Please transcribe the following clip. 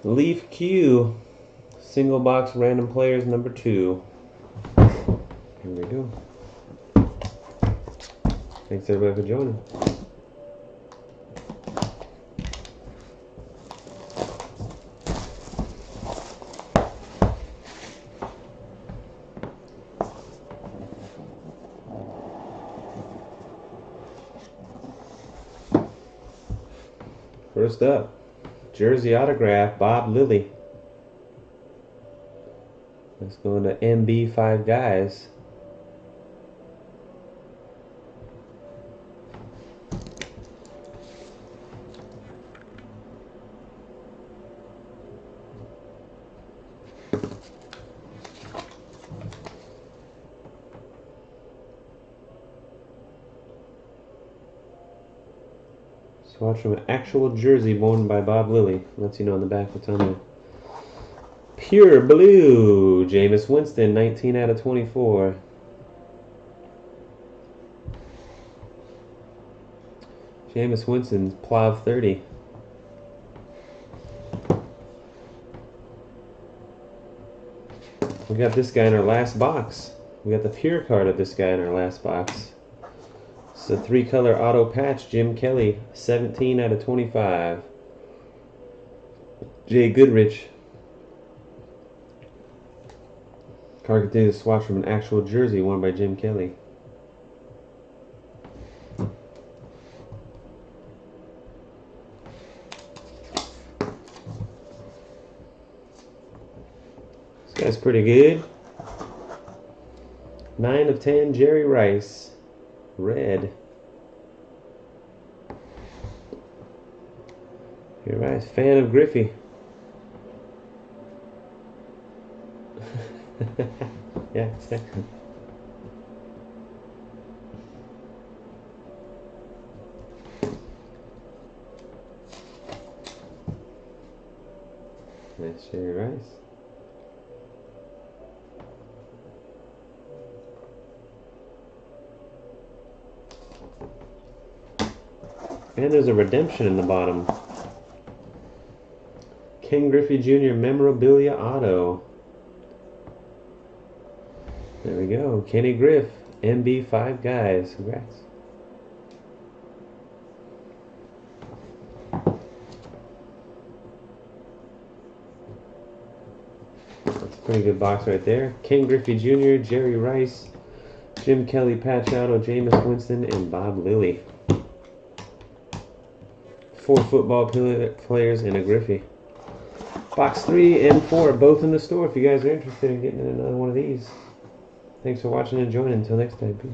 Leaf Q, single box random players number 2. Here we go. Thanks everybody for joining. First up, jersey autograph, Bob Lilly. Let's go into MB 5 guys. Swatch from an actual jersey worn by Bob Lilly. Lets you know on the back what's on there. Pure Blue, Jameis Winston, 19 out of 24. Jameis Winston's Plav 30. We got this guy in our last box. We got the pure card of this guy in our last box. It's a 3-color auto patch, Jim Kelly, 17 out of 25. Jay Goodrich. Card contains a swatch from an actual jersey worn by Jim Kelly. This guy's pretty good. 9 of 10, Jerry Rice. Red. You're right, fan of Griffey. Yeah, exactly. Nice Jerry Rice. And there's a redemption in the bottom. Ken Griffey Jr. Memorabilia Auto. There we go. Kenny Griff, MB 5 guys. Congrats. That's a pretty good box right there. Ken Griffey Jr., Jerry Rice, Jim Kelly patch auto, Jameis Winston, and Bob Lilly. 4 football players and a Griffey. Box 3 and 4 both in the store if you guys are interested in getting another one of these. Thanks for watching and joining. Until next time, peace.